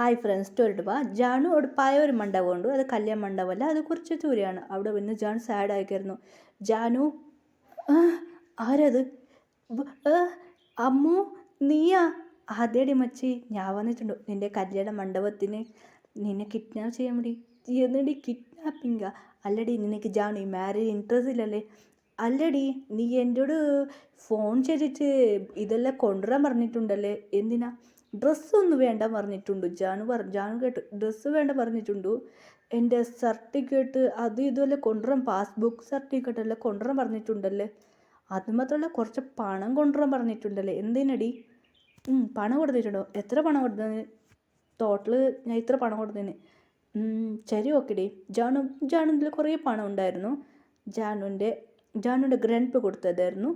Hi friends സ്റ്റോറിട്ട് വാ ജാനു അവിടെ പായ ഒരു മണ്ഡപമുണ്ട്. അത് കല്യാണ മണ്ഡപമല്ല, അത് കുറച്ച് ദൂരെയാണ്. അവിടെ വന്ന് ജാനു സാഡ് ആയിക്കായിരുന്നു. ജാനു "ആ, ആരത്? ആ, അമ്മു, നീയാ? അതേടി മച്ചി, ഞാൻ വന്നിട്ടുണ്ട് നിന്റെ കല്യാണ മണ്ഡപത്തിന് നിന്നെ കിഡ്നാപ്പ് ചെയ്യാൻ വേണ്ടി." എന്നിടി കിഡ്നാപ്പിങ്കാ? അല്ലടി, നിനക്ക് ജാനു ഈ മാരേജ് ഇൻട്രസ്റ്റ് ഇല്ലല്ലേ? അല്ലടി, നീ എന്നോട് ഫോൺ ചെയ്തിട്ട് ഇതെല്ലാം കൊണ്ടുവരാൻ പറഞ്ഞിട്ടുണ്ടല്ലേ? എന്തിനാ? ഡ്രസ്സൊന്നും വേണ്ട പറഞ്ഞിട്ടുണ്ട്. ജാനു കേട്ടു, ഡ്രസ്സ് വേണ്ട പറഞ്ഞിട്ടുണ്ടു. എൻ്റെ സർട്ടിഫിക്കറ്റ് അത് ഇതുമല്ലേ കൊണ്ടുവരാൻ, പാസ്ബുക്ക് സർട്ടിഫിക്കറ്റ് എല്ലാം കൊണ്ടുവരാൻ പറഞ്ഞിട്ടുണ്ടല്ലേ? അത് മാത്രമല്ല കുറച്ച് പണം കൊണ്ടുവരാൻ പറഞ്ഞിട്ടുണ്ടല്ലേ? എന്തിനടി? പണം കൊടുത്തിട്ടുണ്ടോ? എത്ര പണം കൊടുത്തതിന്? ടോട്ടൽ ഞാൻ ഇത്ര പണം കൊടുത്തതിന്. ശരി, ഓക്കെടി. ജാനുവിൽ കുറേ പണം ഉണ്ടായിരുന്നു. ജാനുവിൻ്റെ ഗ്രാൻഡ് പേ കൊടുത്തതായിരുന്നു.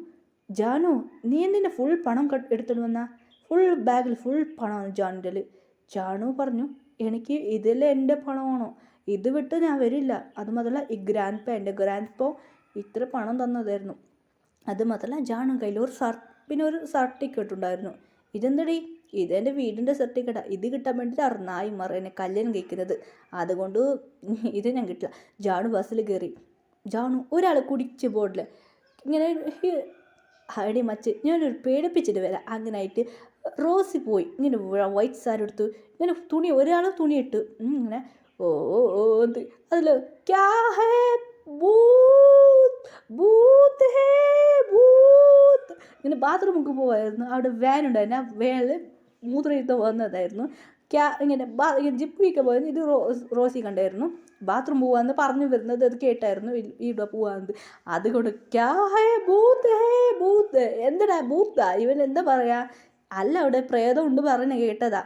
ജാനു, നീ എന്തിനാ ഫുൾ പണം എടുത്തിട്ട് വന്നാ? ഫുൾ ബാഗിൽ ഫുൾ പണമാണ് ജാനുവിൻ്റെ. ജാനു പറഞ്ഞു, എനിക്ക് ഇതെല്ലാം എൻ്റെ പണമാണോ, ഇത് വിട്ട് ഞാൻ വരില്ല. അത് മാത്രമല്ല ഈ എൻ്റെ ഗ്രാൻഡ് പോ ഇത്ര പണം തന്നതായിരുന്നു. അത് മാത്രമല്ല ജാനു കയ്യിൽ പിന്നെ ഒരു സർട്ടിഫിക്കറ്റ് ഉണ്ടായിരുന്നു. ഇതെന്തടി? ഇതെൻ്റെ വീടിൻ്റെ സർട്ടിഫിക്കറ്റാണ്. ഇത് കിട്ടാൻ വേണ്ടിയിട്ട് നായി മറ എന്നെ കല്യാണം കഴിക്കുന്നത്. അതുകൊണ്ട് ഇത് ഞാൻ കിട്ടില്ല. ജാനു ബസ്സിൽ കയറി. ജാനു ഒരാൾ കുടിച്ച് പോടില്ല ഇങ്ങനെ അടി മച്ച്, ഞാനൊരു പേടിപ്പിച്ചിട്ട് വരാം. അങ്ങനെ ആയിട്ട് റോസി പോയി. ഇങ്ങനെ വൈറ്റ് സാരി എടുത്തു, ഇങ്ങനെ ഒരാൾ തുണി ഇട്ടു. ഇങ്ങനെ ഓ ഓ എന്ത് അതിൽ ക്യാ ഹേ ഭൂത് ഭൂത് ഹേ ഭൂത് ഇങ്ങനെ ബാത്റൂമിൽ പോവായിരുന്നു. അവിടെ വാൻ ഉണ്ടായിരുന്നു. ആ വാനിൽ മൂത്രയിട്ട് വന്നതായിരുന്നു. ഇങ്ങനെ ജിപ്പിയൊക്കെ പോയത്. ഇത് റോസി കണ്ടായിരുന്നു. ബാത്റൂം പോവാന്ന് പറഞ്ഞു വരുന്നത് അത് കേട്ടായിരുന്നു. ഇവിടെ പോവാന്നത്. അതുകൊണ്ട് ക്യാ ഹേ ഭൂത് എന്തടാ ഭൂത്താ? ഇവൻ എന്താ പറയാ? അല്ല, അവിടെ പ്രേതം ഉണ്ട് പറഞ്ഞ് കേട്ടതാ.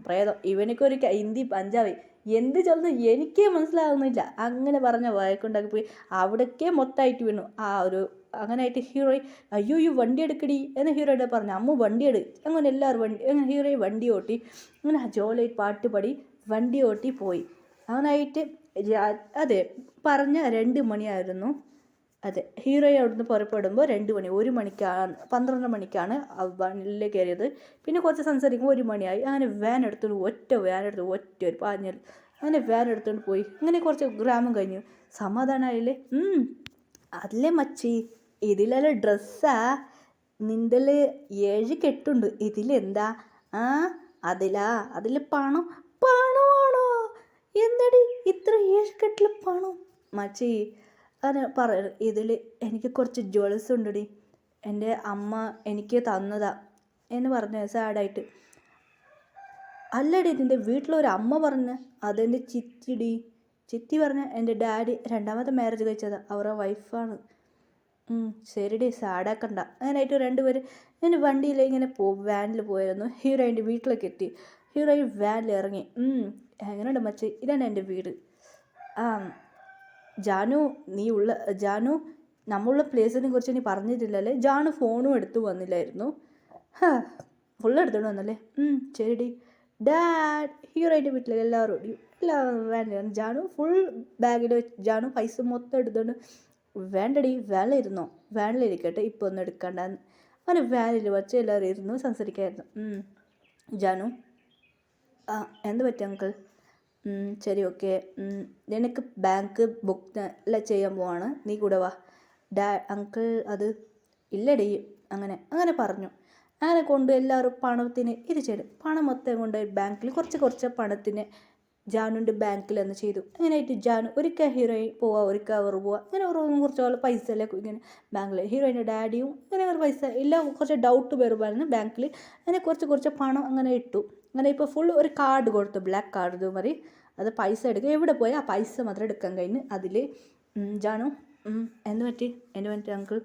പ്രേതം. ഇവനൊക്കെ ഹിന്ദി പഞ്ചാബി എന്ത് ചൊല്ലുന്നു എനിക്കേ മനസ്സിലാകുന്നില്ല. അങ്ങനെ പറഞ്ഞ വഴക്കുണ്ടാക്കി പോയി. അവിടേക്കേ മൊത്തമായിട്ട് വീണു. അങ്ങനെ ആയിട്ട് ഹീറോയി അയ്യോ വണ്ടി എടുക്കടി എന്ന് ഹീറോയുടെ പറഞ്ഞു. അമ്മ വണ്ടി അങ്ങനെ എല്ലാവരും അങ്ങനെ ഹീറോയി വണ്ടി ഓട്ടി. അങ്ങനെ ജോലായിട്ട് പാട്ട് പാടി വണ്ടി ഓട്ടി പോയി. അങ്ങനായിട്ട് അതെ പറഞ്ഞ 2 മണിയായിരുന്നു. അതെ, ഹീറോയെ അവിടുന്ന് പുറപ്പെടുമ്പോൾ 2 മണി. 1 മണിക്കാണ് 12 മണിക്കാണ് വണ്ടിയിൽ കയറിയത്. പിന്നെ കുറച്ച് സംസാരിക്കുമ്പോൾ 1 മണിയായി. അങ്ങനെ വാൻ എടുത്തുകൊണ്ട് ഒറ്റ ഒരു പാഞ്ഞൽ അങ്ങനെ വാൻ എടുത്തുകൊണ്ട് പോയി. അങ്ങനെ കുറച്ച് ഗ്രാമം കഴിഞ്ഞു. സമാധാനമായില്ലേ? അതിലെ മച്ചി, ഇതിലെല്ലാം ഡ്രസ്സാ. നിൻ്റെ 7 കെട്ടുണ്ട്. ഇതിലെന്താ? അതിൽ പണമാണോ? എന്തടി ഇത്ര 7 കെട്ടിൽ പണം? മച്ചി ഇതിൽ എനിക്ക് കുറച്ച് ജ്വൽസ് ഉണ്ടടി, എൻ്റെ അമ്മ എനിക്ക് തന്നതാ എന്ന് പറഞ്ഞു സാഡായിട്ട്. അല്ലടി, നിൻ്റെ വീട്ടിലൊരു അമ്മ പറഞ്ഞ് അതെൻ്റെ ചിത്തി പറഞ്ഞ എൻ്റെ ഡാഡി 2ാമത്തെ മാരേജ് കഴിച്ചതാ, അവരുടെ വൈഫാണ്. ശരിടി, സാഡാക്കണ്ട. അങ്ങനായിട്ട് 2 പേര് ഇങ്ങനെ വണ്ടിയിൽ ഇങ്ങനെ വാനിൽ പോയിരുന്നു. ഹീറോയിൻ്റെ വീട്ടിലേക്ക് എത്തി. ഹീറോയിൻ വാനിൽ ഇറങ്ങി. എങ്ങനെയുണ്ട് മച്ചി? ഇതാണ് എൻ്റെ വീട്. ജാനു നമ്മളുള്ള പ്ലേസിനെ കുറിച്ച് നീ പറഞ്ഞിട്ടില്ലല്ലേ? ജാനു ഫോണും എടുത്തു വന്നില്ലായിരുന്നു. ഫുൾ എടുത്തോണ്ട് വന്നല്ലേ? ശരിടി. ഡാഡ്, ഹീറോയിൻ്റെ വീട്ടിൽ എല്ലാവരും വേണ്ട. ജാനു ഫുൾ ബാഗിൽ വെച്ച് ജാനു പൈസ മൊത്തം എടുത്തോണ്ട് വേണ്ടടി വാനിലിരുന്നോ? വാനിലിരിക്കട്ടെ, ഇപ്പോൾ ഒന്നും എടുക്കണ്ടെന്ന്. അങ്ങനെ വാനിൽ വെച്ച് എല്ലാവരും ഇരുന്നു സംസാരിക്കായിരുന്നു. ജാനു എന്ത് പറ്റി അങ്കിൾ? ശരി, ഓക്കെ. നിനക്ക് ബാങ്ക് ബുക്ക് എല്ലാം ചെയ്യാൻ പോവാണ്, നീ കൂടെ വാ. അങ്കിൾ അത് ഇല്ലടി. അങ്ങനെ പറഞ്ഞു. അങ്ങനെ കൊണ്ട് എല്ലാവരും പണത്തിന് ഇത് ചെയ്തു. പണം മൊത്തം കൊണ്ട് ബാങ്കിൽ കുറച്ച് പണത്തിന് ജാനുവിൻ്റെ ബാങ്കിൽ എന്ന് ചെയ്തു. അങ്ങനെയായിട്ട് ജാനു ഒരിക്കൽ ഹീറോയിൻ പോവാ, ഒരിക്കൽ അവർ പോവാ. അങ്ങനെ കുറച്ച് പൈസ എല്ലാം ഇങ്ങനെ ബാങ്കിൽ ഹീറോയിൻ്റെ ഡാഡിയും അങ്ങനെ ഒരു പൈസ എല്ലാം കുറച്ച് ഡൗട്ട് വരുമായിരുന്നു ബാങ്കിൽ. അങ്ങനെ കുറച്ച് പണം അങ്ങനെ ഇട്ടു. അങ്ങനെ ഇപ്പോൾ ഫുൾ ഒരു കാർഡ് കൊടുത്തു, ബ്ലാക്ക് കാർഡ്. ഇത് മതി, അത് പൈസ എടുക്കുക. എവിടെ പോയാൽ ആ പൈസ മാത്രം എടുക്കാൻ കഴിഞ്ഞ്. അതിൽ ജാനു എന്ത് പറ്റി അങ്കിൾ?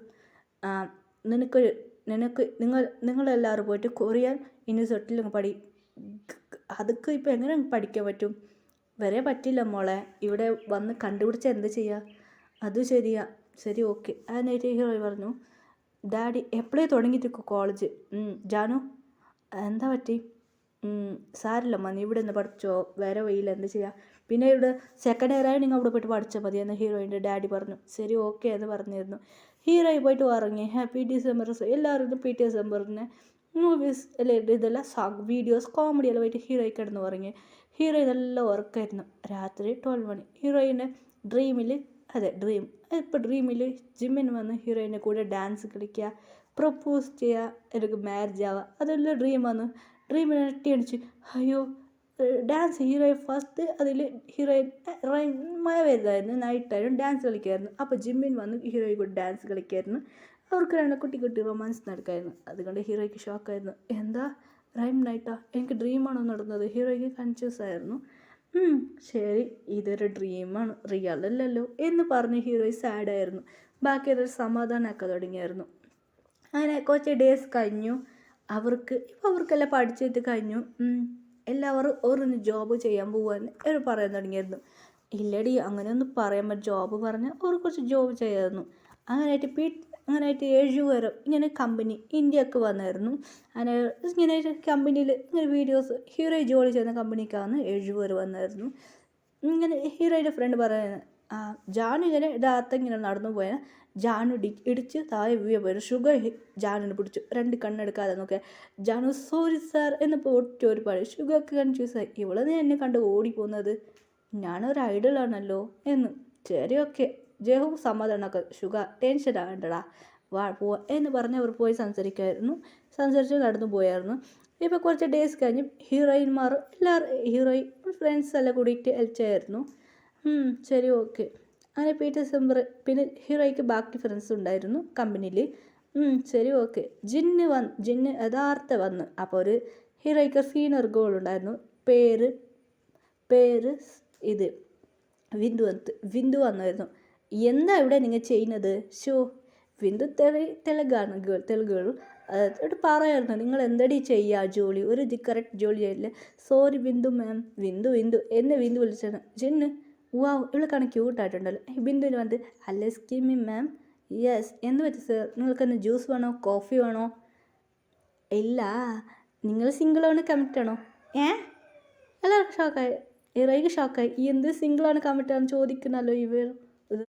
നിങ്ങളെല്ലാവരും പോയിട്ട് കൊറിയൻ യൂണിവേഴ്സിറ്റിയിൽ അതൊക്കെ ഇപ്പോൾ എങ്ങനെ പഠിക്കാൻ പറ്റും? വരെ പറ്റില്ല മോളെ. ഇവിടെ വന്ന് കണ്ടുപിടിച്ച എന്ത് ചെയ്യുക? അത് ശരിയാ. ശരി, ഓക്കെ. അതിനായിട്ട് ഹീറോ പറഞ്ഞു, ഡാഡി എപ്പോഴേ തുടങ്ങിയിട്ട് കോളേജ്. ജാനു എന്താ പറ്റി? സാരില്ലമ്മ, നീ ഇവിടെ നിന്ന് പഠിച്ചോ, വേറെ വഴിയില്ല, എന്ത് ചെയ്യാം. പിന്നെ ഇവിടെ സെക്കൻഡ് ഇയർ ആയി നിങ്ങൾ അവിടെ പോയിട്ട് പഠിച്ചാൽ മതി എന്ന് ഹീറോയിൻ്റെ ഡാഡി പറഞ്ഞു. ശരി, ഓക്കെ എന്ന് പറഞ്ഞിരുന്നു. ഹീറോയി പോയിട്ട് ഇറങ്ങി. Happy December. എല്ലാവരും PT ഡിസംബറിന് മൂവീസ് അല്ലേ ഇതെല്ലാം വീഡിയോസ് കോമഡിയെല്ലാം പോയിട്ട് ഹീറോയ്ക്ക് കിടന്ന് ഉറങ്ങി. ഹീറോയിൻ നല്ല ഉറക്കമായിരുന്നു. രാത്രി 12 മണി. ഹീറോയിൻ്റെ ഡ്രീമിൽ ഇപ്പോൾ ഡ്രീമിൽ ജിമ്മിൻ വന്ന് ഹീറോയിൻ്റെ കൂടെ ഡാൻസ് കളിക്കുക, പ്രപ്പോസ് ചെയ്യുക, എനിക്ക് മാരേജ് ആവുക, അതെല്ലാം ഡ്രീം വന്നു. ഡ്രീമിൽ അടിച്ച് അയ്യോ ഡാൻസ് ഹീറോയിൻ ഫസ്റ്റ് അതിൽ ഹീറോയിൻ മഴ വരുന്നതായിരുന്നു, നൈറ്റായിരുന്നു, ഡാൻസ് കളിക്കുമായിരുന്നു. അപ്പോൾ ജിമ്മിൻ വന്ന് ഹീറോയിൻ കൂടെ ഡാൻസ് കളിക്കുമായിരുന്നു. അവർക്ക് രണ്ട് കുട്ടി റൊമാൻസ് നടക്കായിരുന്നു. അതുകൊണ്ട് ഹീറോയ്ക്ക് ഷോക്കായിരുന്നു. എന്താ റൈം നൈറ്റാ, എനിക്ക് ഡ്രീമാണോ നടന്നത്? ഹീറോയ്ക്ക് കൺഫ്യൂസ് ആയിരുന്നു. ശരി ഇതൊരു ഡ്രീമാണ്, റിയൽ അല്ലല്ലോ എന്ന് പറഞ്ഞ് ഹീറോയിൻ സാഡായിരുന്നു. ബാക്കിയുള്ളവർ സമാധാനമാക്കാൻ തുടങ്ങിയായിരുന്നു. അങ്ങനെ കുറച്ച് ഡേയ്സ് കഴിഞ്ഞു. അവർക്കെല്ലാം പഠിച്ചിട്ട് കഴിഞ്ഞു. എല്ലാവരും ഓരോന്ന് ജോബ് ചെയ്യാൻ പോവാന്ന് അവർ പറയാൻ തുടങ്ങിയായിരുന്നു. ഇല്ലടി അങ്ങനെയൊന്നും പറയാൻ പറ്റും, ജോബ് പറഞ്ഞാൽ അവർ കുറച്ച് ജോബ് ചെയ്യായിരുന്നു. അങ്ങനെയായിട്ട് 7 വരെ ഇങ്ങനെ കമ്പനി ഇന്ത്യക്ക് വന്നായിരുന്നു. അങ്ങനെ ഇങ്ങനെ കമ്പനിയിൽ ഇങ്ങനെ വീഡിയോസ് ഹീറോ ജോലി ചെയ്യുന്ന കമ്പനിക്കാണ് 7 വരെ വന്നായിരുന്നു. ഇങ്ങനെ ഹീറോയുടെ ഫ്രണ്ട് പറയുന്നത് ജാനു ഇങ്ങനെ രാത്രി ഇങ്ങനെ നടന്നു പോയാൽ ജാനു ഇടിച്ച് താഴെ വീഴുമ്പോൾ ഷുഗർ ജാനുവിനെ പിടിച്ചു. 2 കണ്ണെടുക്കാതെ നോക്കിയാൽ ജാനു സോറി സാർ എന്നിപ്പോൾ ഒരു പറയും. ഷുഗർക്ക് കൺഫ്യൂസായി, ഇവളെ നീ എന്നെ കണ്ട് ഓടിപ്പോകുന്നത്, ഞാനൊരു ഐഡലാണല്ലോ എന്ന്. ശരി ഓക്കെ ജയഹു സമാധാനമൊക്കെ, ഷുഗർ ടെൻഷൻ ആകണ്ടടാ, പോവാ എന്ന് പറഞ്ഞ് അവർ പോയി സംസാരിച്ച് നടന്നു പോയായിരുന്നു. ഇപ്പോൾ കുറച്ച് ഡേയ്സ് കഴിഞ്ഞ് ഹീറോയിന്മാർ ഹീറോയിൻ ഫ്രണ്ട്സ് എല്ലാം കൂടിയിട്ട് എൽച്ചായിരുന്നു. ശരി ഓക്കെ. അങ്ങനെ ഡിസംബർ പിന്നെ ഹീറോയ്ക്ക് ബാക്കി ഫ്രണ്ട്സ് ഉണ്ടായിരുന്നു കമ്പനിയിൽ. ശരി ഓക്കെ. ജിന്ന് യഥാർത്ഥ വന്ന്. അപ്പോൾ ഒരു ഹീറോയ്ക്ക് സീനിയർ ഗോൾ ഉണ്ടായിരുന്നു. പേര് ഇത് വിന്ദു വന്നായിരുന്നു. എന്താ ഇവിടെ നിങ്ങൾ ചെയ്യുന്നത്? വിന്ദു തെലുഗുകൾ എന്നിട്ട് പറയായിരുന്നു, നിങ്ങൾ എന്തടി ചെയ്യുക ജോലി, ഒരു കറക്റ്റ് ജോലി ചെയ്യില്ല. സോറി ബിന്ദു മാം. വിന്ദു എന്നെ വിന്ദു വിളിച്ചാണ്. ജിന്ന് വാവ് ഇവളെ ക്യൂട്ടായിട്ടുണ്ടല്ലോ. ബിന്ദുവിന് വന്നിട്ട് അല്ല സ്കിമി മാം. യെസ് എന്ത് പറ്റി സർ, നിങ്ങൾക്കെന്ന് ജ്യൂസ് വേണോ കോഫി വേണോ? ഇല്ല നിങ്ങൾ സിംഗിളാണ് കമ്മിറ്റാണോ? എല്ലാവർക്കും ഷോക്കായി. ഇറയ്ക്ക് ഷോക്കായി. എന്ത് സിംഗിളാണ് കമ്മിറ്റാന്ന് ചോദിക്കുന്നല്ലോ ഇവർ.